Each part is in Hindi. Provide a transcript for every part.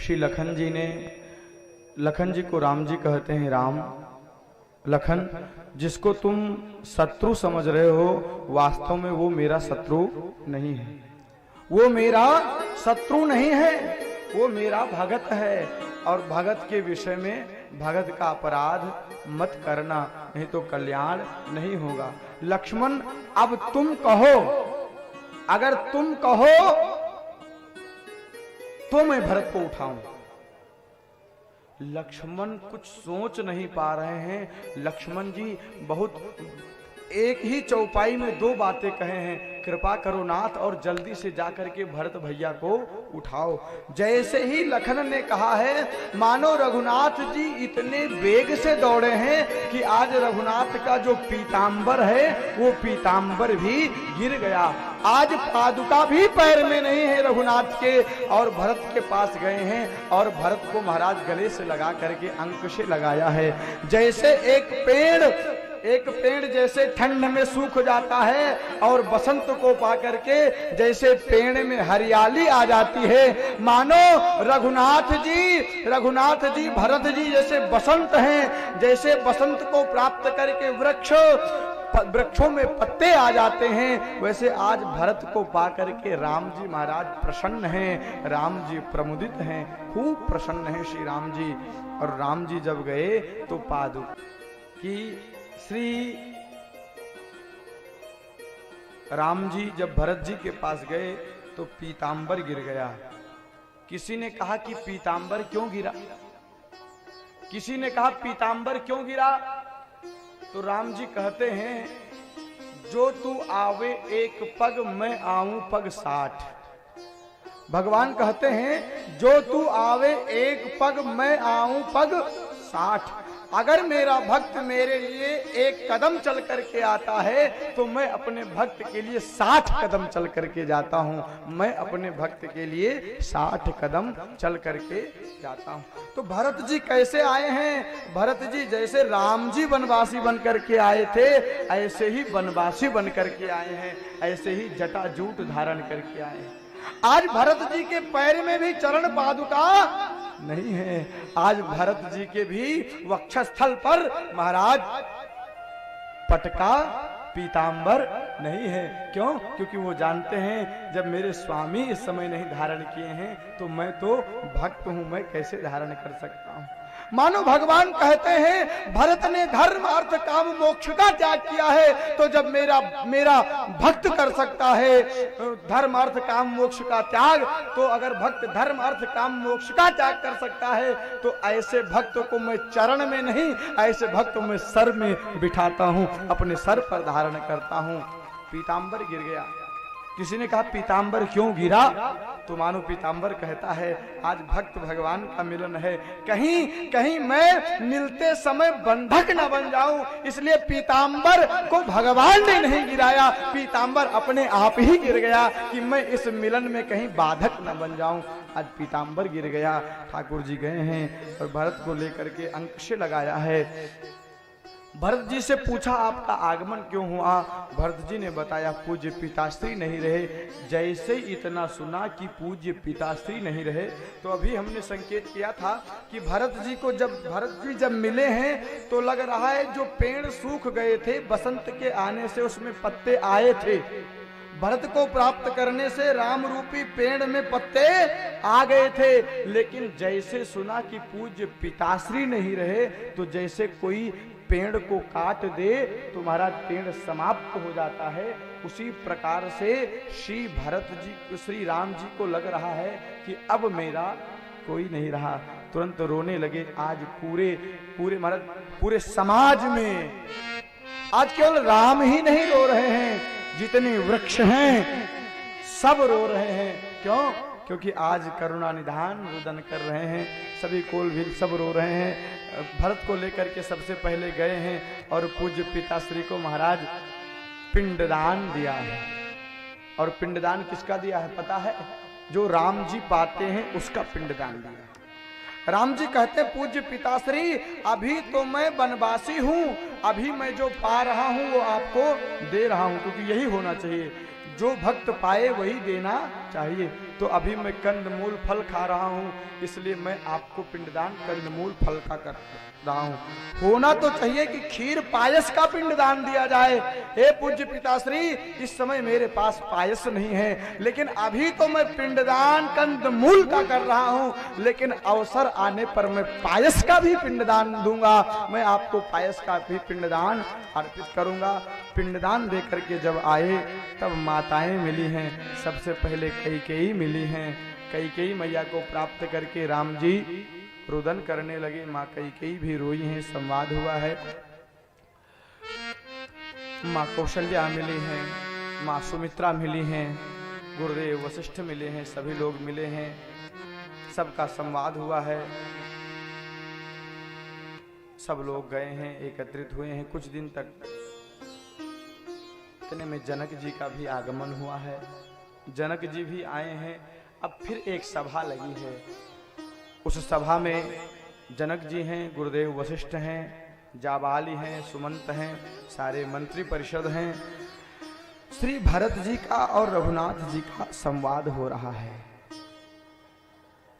श्री लखन जी ने, लखन जी को राम जी कहते हैं। राम, लखन, जिसको तुम शत्रु समझ रहे हो वास्तव में वो मेरा शत्रु नहीं है, वो मेरा शत्रु नहीं है, वो मेरा भगत है। और भगत के विषय में भगत का अपराध मत करना, नहीं तो कल्याण नहीं होगा। लक्ष्मण, अब तुम कहो, अगर तुम कहो तो मैं भरत को उठाऊं। लक्ष्मण कुछ सोच नहीं पा रहे हैं। लक्ष्मण जी बहुत एक ही चौपाई में दो बातें कहे हैं, कृपा करो नाथ और जल्दी से जाकर के भरत भैया को उठाओ। जैसे ही लखन ने कहा है, मानो रघुनाथ जी इतने वेग से दौड़े हैं कि आज रघुनाथ का जो पीतांबर है वो पीतांबर भी गिर गया। आज पादुका भी पैर में नहीं है रघुनाथ के, और भरत के पास गए हैं और भरत को महाराज गले से लगा करके अंक से लगाया है। जैसे एक पेड़ जैसे ठंड में सूख जाता है और बसंत को पा करके जैसे पेड़ में हरियाली आ जाती है, मानो रघुनाथ जी भरत जी जैसे बसंत हैं, जैसे बसंत को प्राप्त करके वृक्षों में पत्ते आ जाते हैं, वैसे आज भरत को पा करके राम जी महाराज प्रसन्न हैं, राम जी प्रमुदित हैं, खूब प्रसन्न हैं श्री राम जी। और राम जी जब गए तो पादुका की श्री राम जी जब भरत जी के पास गए तो पीतांबर गिर गया। किसी ने कहा कि पीतांबर क्यों गिरा, किसी ने कहा पीतांबर क्यों गिरा, तो राम जी कहते हैं, जो तू आवे एक पग मैं आऊं पग 60। भगवान कहते हैं, जो तू आवे एक पग मैं आऊं पग 60। अगर मेरा भक्त मेरे लिए एक कदम चल करके आता है तो मैं अपने भक्त के लिए 60 कदम चल करके जाता हूं, मैं अपने भक्त के लिए 60 कदम चल करके जाता हूं। तो भरत जी कैसे आए हैं? भरत जी जैसे राम जी वनवासी बन करके आए थे ऐसे ही वनवासी बन करके आए हैं, ऐसे ही जटाजूट धारण करके आए हैं। आज भरत जी के पैर में भी चरण पादुका नहीं है, आज भरत जी के भी वक्षस्थल पर महाराज पटका पीतांबर नहीं है। क्यों? क्योंकि वो जानते हैं जब मेरे स्वामी इस समय नहीं धारण किए हैं तो मैं तो भक्त हूं, मैं कैसे धारण कर सकता हूं। मानो भगवान कहते हैं, भरत ने धर्म अर्थ काम मोक्ष का त्याग किया है, तो जब मेरा भक्त कर सकता है धर्म अर्थ काम मोक्ष का त्याग, तो अगर भक्त धर्म अर्थ काम मोक्ष का त्याग कर सकता है तो ऐसे भक्त को मैं चरण में नहीं, ऐसे भक्त को मैं सर में बिठाता हूं, अपने सर पर धारण करता हूं। पीतांबर गिर गया। किसी ने कहा पीतांबर क्यों गिरा, तो मानो पीतांबर कहता है, आज भक्त भगवान का मिलन है, कहीं मैं मिलते समय बंधक न बन जाऊं, इसलिए पीतांबर को भगवान ने नहीं गिराया, पीतांबर अपने आप ही गिर गया कि मैं इस मिलन में कहीं बाधक न बन जाऊं। आज पीतांबर गिर गया। ठाकुर जी गए हैं और भरत को लेकर के अंक से लगाया है। भरत जी से पूछा आपका आगमन क्यों हुआ? भरत जी ने बताया पूज्य पिताश्री नहीं रहे। जैसे इतना सुना कि पूज्य पिताश्री नहीं रहे तो अभी हमने संकेत किया था कि भरत जी जब मिले हैं तो लग रहा है जो पेड़ सूख गए थे बसंत के आने से उसमें पत्ते आए थे, भरत को प्राप्त करने से राम रूपी पेड़ में पत्ते आ गए थे। लेकिन जैसे सुना कि पूज्य पिताश्री नहीं रहे तो जैसे कोई पेड़ को काट दे तो महाराज पेड़ समाप्त हो जाता है, उसी प्रकार से श्री राम जी को लग रहा है कि अब मेरा कोई नहीं रहा। तुरंत रोने लगे। आज पूरे महाराज पूरे समाज में आज केवल राम ही नहीं रो रहे हैं, जितने वृक्ष हैं सब रो रहे हैं। क्यों? क्योंकि आज करुणा निधान रुदन कर रहे हैं, सभी कोल भी सब रो रहे हैं। भरत को लेकर के सबसे पहले गए हैं और पूज्य पिताश्री को महाराज पिंडदान दिया है। और पिंडदान किसका दिया है पता है? जो राम जी पाते हैं उसका पिंडदान दिया है। राम जी कहते पूज्य पिताश्री, अभी तो मैं वनवासी हूं, अभी मैं जो पा रहा हूं वो आपको दे रहा हूं, क्योंकि यही होना चाहिए, जो भक्त पाए वही देना चाहिए। तो अभी मैं कंदमूल फल खा रहा हूँ, इसलिए मैं आपको पिंडदान कंदमूल फल का कर रहा हूँ। होना तो चाहिए कि खीर पायस का पिंडदान दिया जाए। हे पूज्य पिताश्री, इस समय मेरे पास पायस नहीं है, लेकिन अभी तो मैं पिंडदान कंदमूल का कर रहा हूँ, लेकिन अवसर आने पर मैं पायस का भी पिंडदान दूंगा। मैं आपको पायस का भी पिंडदान अर्पित करूंगा। पिंडदान देकर के जब आए तब माताएं मिली हैं। सबसे पहले कैकेयी मिली हैं। कैकेयी मैया को प्राप्त करके राम जी रुदन करने लगे। माँ कैकेयी भी रोई हैं। संवाद हुआ है। माँ कौशल्या मिली हैं, माँ सुमित्रा मिली हैं, गुरुदेव वशिष्ठ मिले हैं, सभी लोग मिले हैं। सबका संवाद हुआ है। सब लोग गए हैं, एकत्रित हुए हैं। कुछ दिन तक इतने में जनक जी का भी आगमन हुआ है। जनक जी भी आए हैं। अब फिर एक सभा लगी है। उस सभा में जनक जी हैं, गुरुदेव वशिष्ठ हैं, जाबाली हैं, सुमंत हैं, सारे मंत्री परिषद हैं। श्री भरत जी का और रघुनाथ जी का संवाद हो रहा है।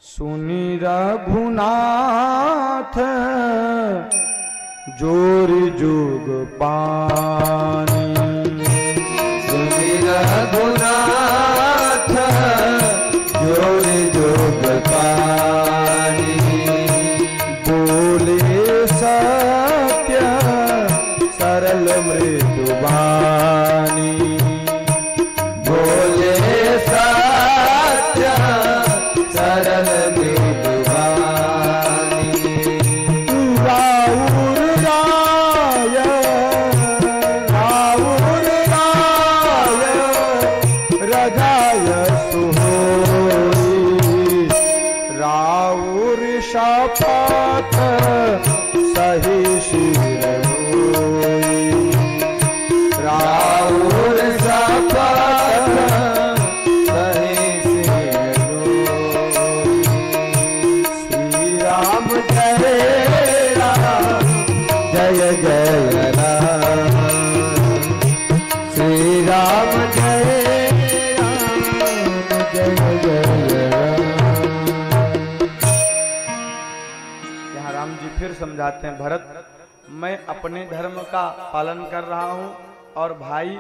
सुनी रघुनाथ जोरी जुग पानी, सुनी रघुनाथ जोरी जुग पानी, बोले सत्य सरल मृदुबानी, बोले सत्य सरल मृदुबानी, राउर राय रजाय सुहोई, राउर शपथ सही शिर होई, राउर शपथ सही शिर होई। श्री राम जय राम जय जय राम, श्री राम जय राम जय जय राम। यहाँ राम जी फिर समझाते हैं, भरत मैं अपने धर्म का पालन कर रहा हूँ और भाई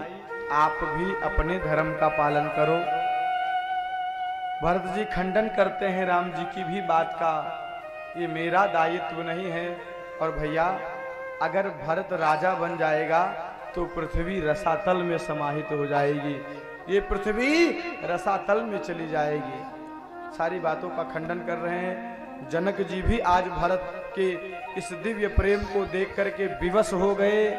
आप भी अपने धर्म का पालन करो। भरत जी खंडन करते हैं राम जी की भी बात का, ये मेरा दायित्व नहीं है। और भैया अगर भरत राजा बन जाएगा तो पृथ्वी रसातल में समाहित हो जाएगी, ये पृथ्वी रसातल में चली जाएगी। सारी बातों का खंडन कर रहे हैं। जनक जी भी आज भरत के इस दिव्य प्रेम को देख करके विवश हो गए।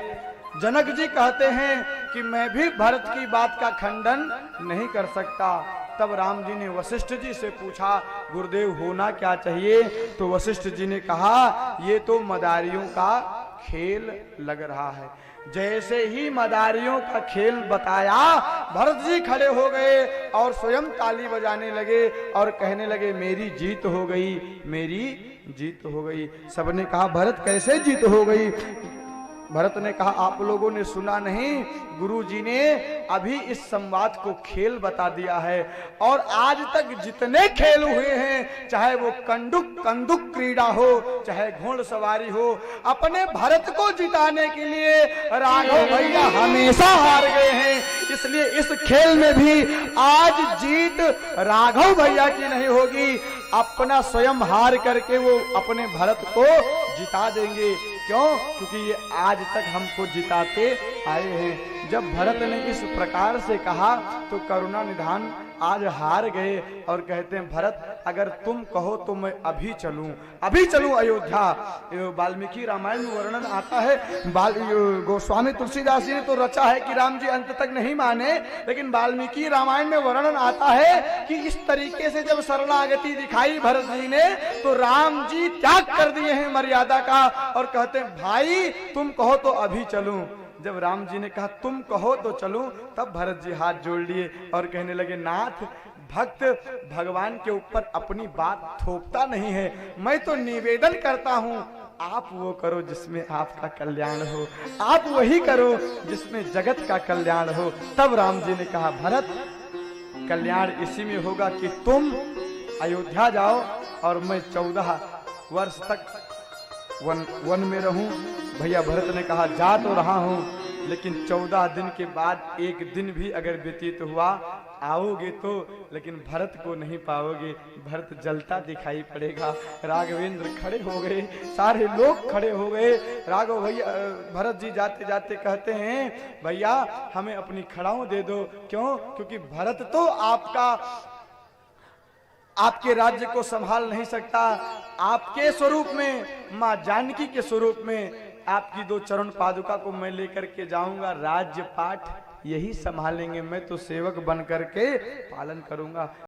जनक जी कहते हैं कि मैं भी भरत की बात का खंडन नहीं कर सकता। तब राम जी ने वशिष्ठ जी से पूछा, गुरुदेव होना क्या चाहिए? तो वशिष्ठ जी ने कहा, ये तो मदारियों का खेल लग रहा है। जैसे ही मदारियों का खेल बताया, भरत जी खड़े हो गए और स्वयं ताली बजाने लगे और कहने लगे, मेरी जीत हो गई, मेरी जीत हो गई। सबने कहा, भरत कैसे जीत हो गई? भरत ने कहा, आप लोगों ने सुना नहीं, गुरु जी ने अभी इस संवाद को खेल बता दिया है। और आज तक जितने खेल हुए हैं, चाहे वो कंदुक क्रीड़ा हो, चाहे घोड़सवारी हो, अपने भरत को जिताने के लिए राघव भैया हमेशा हार गए हैं। इसलिए इस खेल में भी आज जीत राघव भैया की नहीं होगी, अपना स्वयं हार करके वो अपने भरत को जिता देंगे। क्यों? क्योंकि ये आज तक हमको जिताते आए हैं। जब भरत ने इस प्रकार से कहा तो करुणा निधान आज हार गए और कहते हैं, भरत अगर तुम कहो तो मैं अभी चलूं अयोध्या। वाल्मीकि रामायण में वर्णन आता है, गोस्वामी तुलसीदास जी ने तो रचा है कि राम जी अंत तक नहीं माने, लेकिन वाल्मीकि रामायण में वर्णन आता है कि इस तरीके से जब शरणागति दिखाई भरत जी ने, तो राम जी त्याग कर दिए हैं मर्यादा का और कहते हैं, भाई तुम कहो तो अभी चलूं। जब राम जी ने कहा तुम कहो तो चलूं, तब भरत जी हाथ जोड़ लिए और कहने लगे, नाथ भक्त भगवान के ऊपर अपनी बात थोपता नहीं है, मैं तो निवेदन करता हूं, आप वो करो जिसमें आपका कल्याण हो, आप वही करो जिसमें जगत का कल्याण हो। तब राम जी ने कहा, भरत कल्याण इसी में होगा कि तुम अयोध्या जाओ और मैं 14 वर्ष तक वन में रहूं। भैया भरत ने कहा जा तो रहा हूं, लेकिन 14 दिन के बाद एक दिन भी अगर व्यतीत हुआ आओगे तो, लेकिन भरत को नहीं पाओगे, भरत जलता दिखाई पड़ेगा। राघवेंद्र खड़े हो गए, सारे लोग खड़े हो गए। राघव भैया भरत जी जाते जाते कहते हैं भैया हमें अपनी खड़ाऊं दे दो। क्यों? क्योंकि भरत तो आपके राज्य को संभाल नहीं सकता। आपके स्वरूप में, मां जानकी के स्वरूप में आपकी 2 चरण पादुका को मैं लेकर के जाऊंगा, राज्य पाठ यही संभालेंगे, मैं तो सेवक बन करके पालन करूंगा।